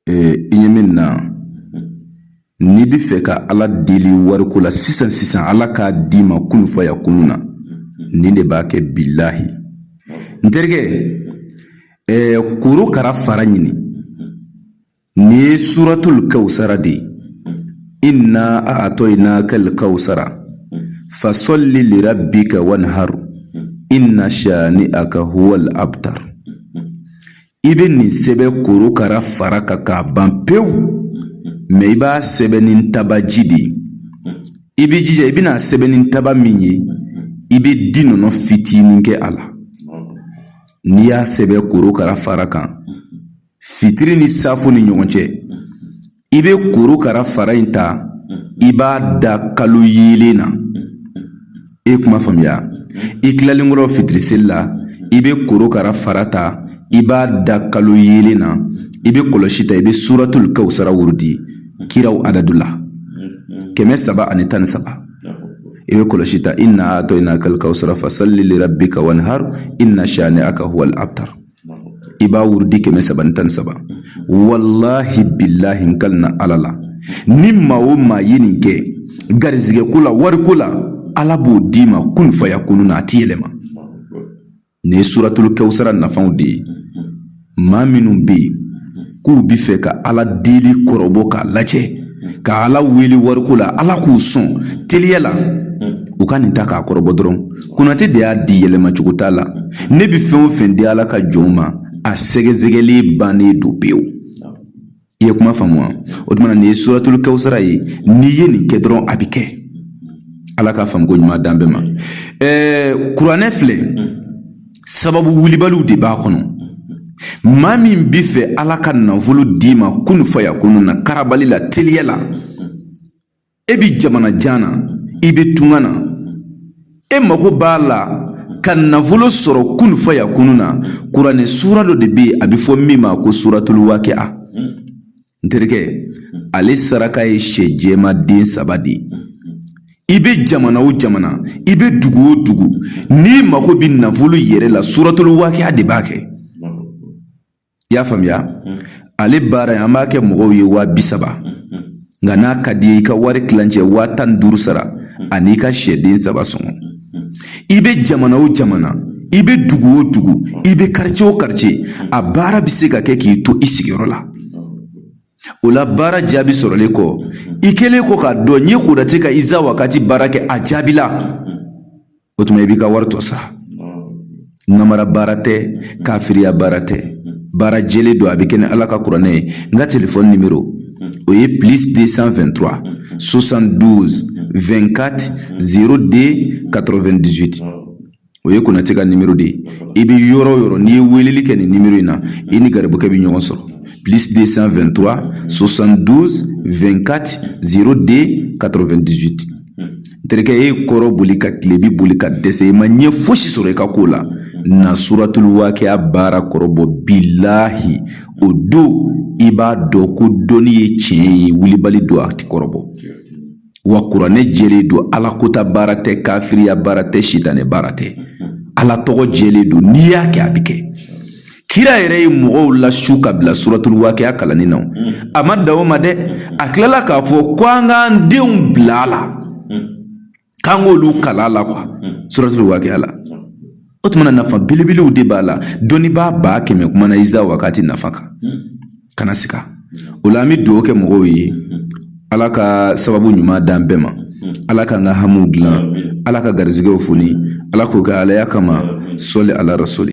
Inyemina ni bi fɛ ka ala deli wariko la sisan ala k'a d'i ma kun fa yakunu na ni de b'a kɛ billahi n terikɛ korokara fara ɲini ni ye suratul kawsara de inna a'tainaka al-kawsara fasalli lirabbika wanhar inna shani'aka huwal abtar. I bɛ nin sɛbɛn korokara fara kan k'a ban pewu mais i b'a sɛbɛnni tabaji de i bɛ jija i bɛna sɛbɛnni taba min ye i bɛ di nɔnɔ fitinin kɛ a la n'i y'a sɛbɛn korokara fara kan fitiri ni safo ni ɲɔgɔn cɛ i bɛ korokara fara in ta i b'a da kalo yelen na e kuma faamuya i tilalen kɔrɔ fitiri seli la i bɛ korokara fara ta i b'a da kalo yelen na i bɛ kɔlɔsi ta i bɛ suratul kawsara wurudi kiraw adadu la 313 i bɛ kɔlɔsi ta inna a'tainaka al-kawsara fasalli lirabbika wanhar inna shani'aka huwal abtar i b'a wurudi 313 wallahi billahi nkalna ala la ni maa o maa ye nin kɛ garizigɛ ko la wariko la ala b'o d'i ma kun fayakunu na a ti yɛlɛma ni suratul kawsara nafanw de ye maa minnu bɛ yen k'u bi fɛ ka ala deli kɔrɔbɔ k'a lajɛ ka ala wele wariko la ala k'u sɔn teliya la u ka nin ta k'a kɔrɔbɔ dɔrɔn kunati de y'a di yɛlɛma cogo t'a la ne bi fɛn o fɛn di ala ka jɔnw ma a sɛgɛsɛgɛli bannen don pewu i ye kuma faamu wa o tuma nin ye suratul kawsara ye n'i ye nin kɛ dɔrɔn a bi kɛ ala k'a faamu ko ɲuman d'an bɛɛ ma kuranɛ filɛ sababu wulibaliw de b'a kɔnɔ maa min bi fɛ ala ka nafolo d'i ma kun fayakunu na karabali la teliya la e bi jamana jan na i bɛ tunga na e mago b'a la ka nafolo sɔrɔ kun fayakunu na kuranɛ sura dɔ de bɛ yen a bɛ fɔ min ma ko suratul waqi'a n terikɛ ale saraka ye sɛ jɛma den 3 de ye i bɛ jamana o jamana i bɛ dugu o dugu n'i mago bɛ nafolo yɛrɛ la suratul waqi'a de b'a kɛ i y'a faamuya ale baara in an b'a kɛ mɔgɔw ye 30,000 nka n'a ka di ye i ka wari tilancɛ 15,000 sara ani ka sɛden 3 sɔngɔ i bɛ jamana o jamana i bɛ dugu o dugu i bɛ quartier o quartier a baara bɛ se ka kɛ k'i to i sigiyɔrɔ la o la baara jaabi sɔrɔlen kɔ i kɛlen ko k'a dɔn n ye kodati ka iza wakati baara kɛ a jaabi la o tuma i b'i ka wari tɔ sara namara baara tɛ kafiriya baara tɛ baara jɛlen don a bɛ kɛ ni ala ka kuranɛ ye n ka telefɔni nimero o ye +223 72 24 02 98 o ye konate ka nimero de ye i bɛ yɔrɔ o yɔrɔ n'i ye weleli kɛ nin nimero in na i ni garibukɛ bɛ ɲɔgɔn sɔrɔ +223 72 24 02 98 terikɛ e ye kɔrɔ boli ka tilebi boli ka dɛsɛ i ma ɲɛ fosi sɔrɔ i ka ko la na suratul waqi'a baara kɔrɔbɔ billahi o don i b'a dɔn ko dɔnni ye tiɲɛ ye wulibali don a ti kɔrɔbɔ wa kuranɛ jɛlen don ala kota baara tɛ kafiriya baara tɛ sitanɛ baara tɛ ala tɔgɔ jɛlen don n'i y'a kɛ a bɛ kɛ kira yɛrɛ ye mɔgɔw la su ka bila suratul waqi'a kalanni na a ma dan o ma dɛ a tilala k'a fɔ ko an k'an denw bila a la k'an k'olu kala la quoi suratul waqi'a la o tuma nafa belebelew de b'a la dɔnnibaa 100 kuma na iza wakati nafa kan kana siga o la an bɛ dugawu kɛ mɔgɔw ye ala ka sababu ɲuman d'an bɛɛ ma ala k'an ka hamu dilan ala ka garizigɛw foni ala k'o kɛ alaya kama sɔli ala rasuli